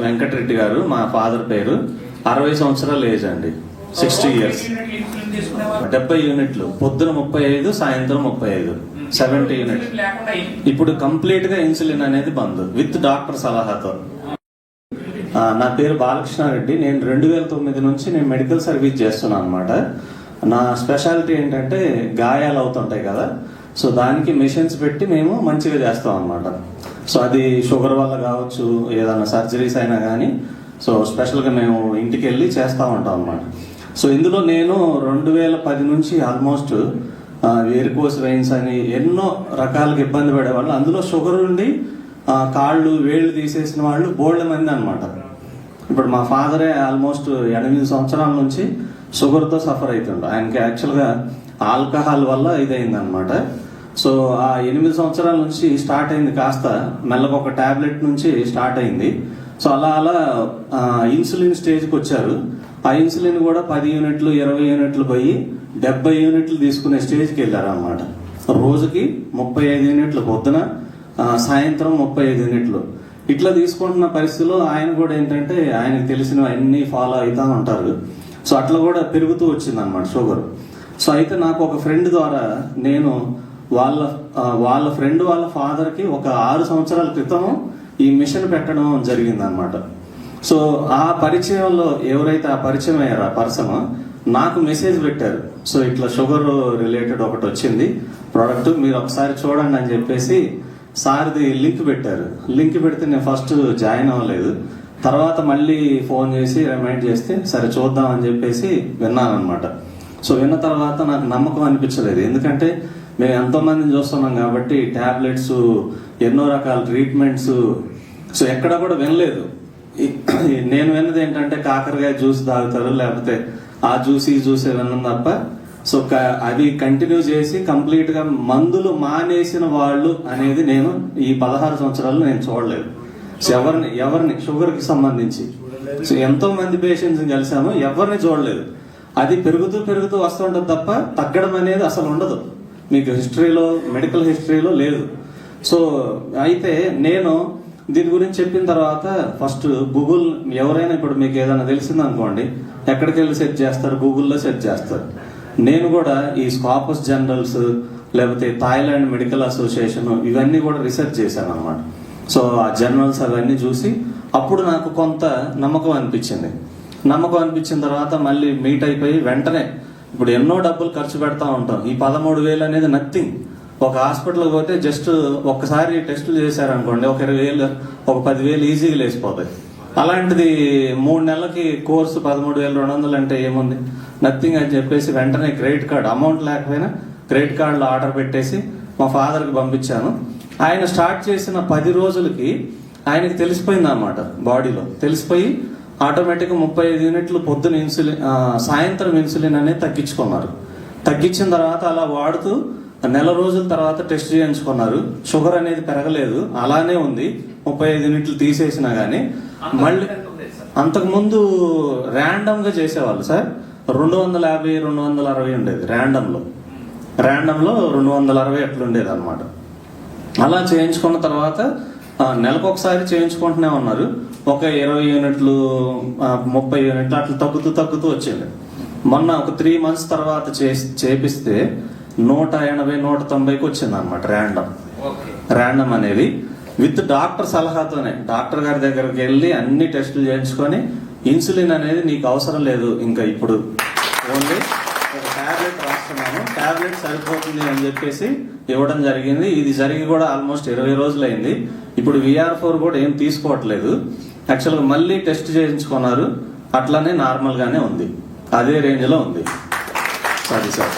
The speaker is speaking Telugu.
వెంకటరెడ్డి గారు, మా ఫాదర్ పేరు. 60 సంవత్సరాల ఏజ్ అండి, 60 years. 70 యూనిట్లు, పొద్దున 35, సాయంత్రం 35, 70 యూనిట్. ఇప్పుడు కంప్లీట్ గా ఇన్సులిన్ అనేది బంద్ విత్ డాక్టర్ సలహాతో. నా పేరు బాలకృష్ణారెడ్డి. నేను 2009 నుంచి నేను మెడికల్ సర్వీస్ చేస్తున్నాను అనమాట. నా స్పెషాలిటీ ఏంటంటే గాయాలు అవుతుంటాయి కదా, సో దానికి మెషిన్స్ పెట్టి మేము మంచిగా చేస్తాం అనమాట. సో అది షుగర్ వల్ల కావచ్చు, ఏదైనా సర్జరీస్ అయినా కానీ, సో స్పెషల్గా మేము ఇంటికి వెళ్ళి చేస్తూ ఉంటాం అనమాట. సో ఇందులో నేను 2010 నుంచి ఆల్మోస్ట్ వేరికోస్ వెయిన్స్ అని ఎన్నో రకాలుగా ఇబ్బంది పడేవాళ్ళు. అందులో షుగర్ ఉండి కాళ్ళు వేళ్ళు తీసేసిన వాళ్ళు బోల్డ్ మంది అనమాట. ఇప్పుడు మా ఫాదరే ఆల్మోస్ట్ 8 సంవత్సరాల నుంచి షుగర్తో సఫర్ అవుతుండు. ఆయనకి యాక్చువల్గా ఆల్కహాల్ వల్ల ఇదైంది అనమాట. సో ఆ 8 సంవత్సరాల నుంచి స్టార్ట్ అయింది, కాస్త మెల్లగా ఒక టాబ్లెట్ నుంచి స్టార్ట్ అయింది. సో అలా ఇన్సులిన్ స్టేజ్కి వచ్చారు. ఆ ఇన్సులిన్ కూడా 10 యూనిట్లు 20 యూనిట్లు పోయి 70 యూనిట్లు తీసుకునే స్టేజ్కి వెళ్ళారు అనమాట. రోజుకి 35 యూనిట్లు పొద్దున, సాయంత్రం 35 యూనిట్లు ఇట్లా తీసుకుంటున్న పరిస్థితిలో ఆయన కూడా ఏంటంటే ఆయనకు తెలిసినవి అన్ని ఫాలో అవుతూ ఉంటారు. సో అట్లా కూడా పెరుగుతూ వచ్చింది అనమాట షుగర్. సో అయితే నాకు ఒక ఫ్రెండ్ ద్వారా నేను వాళ్ళ ఫ్రెండ్ వాళ్ళ ఫాదర్కి ఒక 6 సంవత్సరాల క్రితం ఈ మిషన్ పెట్టడం జరిగింది అనమాట. సో ఆ పరిచయంలో ఎవరైతే ఆ పరిచయం అయ్యారో ఆ పర్సన్ నాకు మెసేజ్ పెట్టారు. సో ఇట్లా షుగర్ రిలేటెడ్ ఒకటి వచ్చింది ప్రోడక్ట్, మీరు ఒకసారి చూడండి అని చెప్పేసి సార్ది లింక్ పెట్టారు. లింక్ పెడితే నేను ఫస్ట్ జాయిన్ అవ్వలేదు. తర్వాత మళ్ళీ ఫోన్ చేసి రిమైండ్ చేస్తే సరే చూద్దాం అని చెప్పేసి విన్నాను అనమాట. సో విన్న తర్వాత నాకు నమ్మకం అనిపించలేదు, ఎందుకంటే మేము ఎంతో మందిని చూస్తున్నాం కాబట్టి టాబ్లెట్స్, ఎన్నో రకాల ట్రీట్మెంట్స్, సో ఎక్కడ కూడా వినలేదు. నేను విన్నది ఏంటంటే కాకరకాయ జ్యూస్ తాగుతారు, లేకపోతే ఆ జ్యూస్ ఈ జ్యూస్ విన్నాం తప్ప, సో అది కంటిన్యూ చేసి కంప్లీట్ గా మందులు మానేసిన వాళ్ళు అనేది నేను ఈ 16 సంవత్సరాలు నేను చూడలేదు. సో ఎవరిని షుగర్ కి సంబంధించి సో ఎంతో మంది పేషెంట్స్ కలిసాము, ఎవరిని చూడలేదు. అది పెరుగుతూ వస్తుంటది తప్ప తగ్గడం అనేది అసలు ఉండదు, మీకు హిస్టరీలో, మెడికల్ హిస్టరీలో లేదు. సో అయితే నేను దీని గురించి చెప్పిన తర్వాత ఫస్ట్ గూగుల్, ఎవరైనా ఇప్పుడు మీకు ఏదైనా తెలిసింది అనుకోండి, ఎక్కడికి వెళ్ళి సెర్చ్ చేస్తారు, గూగుల్లో సెర్చ్ చేస్తారు. నేను కూడా ఈ స్కాపస్ జనరల్స్, లేకపోతే థాయిలాండ్ మెడికల్ అసోసియేషన్, ఇవన్నీ కూడా రీసెర్చ్ చేశాను అనమాట. సో ఆ జర్నల్స్ అవన్నీ చూసి అప్పుడు నాకు కొంత నమ్మకం అనిపించిన తర్వాత మళ్ళీ మీట్ అయిపోయి వెంటనే ఇప్పుడు ఎన్నో డబ్బులు ఖర్చు పెడతా ఉంటాం. ఈ 13,000 అనేది నథింగ్. ఒక హాస్పిటల్కి పోతే జస్ట్ ఒక్కసారి టెస్టులు చేశారనుకోండి, ఒక 20,000 ఒక 10,000 ఈజీగా లేచిపోతాయి. అలాంటిది 3 నెలలకి కోర్సు 13,200 అంటే ఏముంది, నథింగ్ అని చెప్పేసి వెంటనే క్రెడిట్ కార్డ్, అమౌంట్ లేకపోయినా క్రెడిట్ కార్డులో ఆర్డర్ పెట్టేసి మా ఫాదర్కి పంపించాను. ఆయన స్టార్ట్ చేసిన 10 రోజులకి ఆయనకి తెలిసిపోయింది అన్నమాట, బాడీలో తెలిసిపోయి ఆటోమేటిక్గా 35 యూనిట్లు పొద్దున ఇన్సులిన్, సాయంత్రం ఇన్సులిన్ అనేది తగ్గించిన తర్వాత అలా వాడుతూ నెల రోజుల తర్వాత టెస్ట్ చేయించుకున్నారు. షుగర్ అనేది పెరగలేదు, అలానే ఉంది. 35 యూనిట్లు తీసేసినా గానీ మళ్ళీ అంతకుముందు ర్యాండమ్ గా చేసేవాళ్ళు సార్. 250, 260 ఉండేది ర్యాండమ్ లో 260 అట్లా ఉండేది అనమాట. అలా చేయించుకున్న తర్వాత నెలకు ఒకసారి చేయించుకుంటూనే ఉన్నారు. ఒక 20 యూనిట్లు 30 యూనిట్లు అట్లా తగ్గుతూ వచ్చింది. మొన్న ఒక 3 months తర్వాత చేపిస్తే 180, 190కి వచ్చింది అనమాట ర్యాండమ్ అనేది. విత్ డాక్టర్ సలహాతోనే, డాక్టర్ గారి దగ్గరికి వెళ్ళి అన్ని టెస్టులు చేయించుకొని ఇన్సులిన్ అనేది నీకు అవసరం లేదు, ఇంకా ఇప్పుడు ఓన్లీ ఒక టాబ్లెట్ రాస్తున్నాను, టాబ్లెట్ సరిపోతుంది అని చెప్పేసి ఇవ్వడం జరిగింది. ఇది జరిగి కూడా ఆల్మోస్ట్ 20 రోజులు అయింది. ఇప్పుడు VR4 కూడా ఏం తీసుకోవట్లేదు. యాక్చువల్గా మళ్ళీ టెస్ట్ చేయించుకున్నారు, అట్లానే నార్మల్ గానే ఉంది, అదే రేంజ్ లో ఉంది. Sorry sir.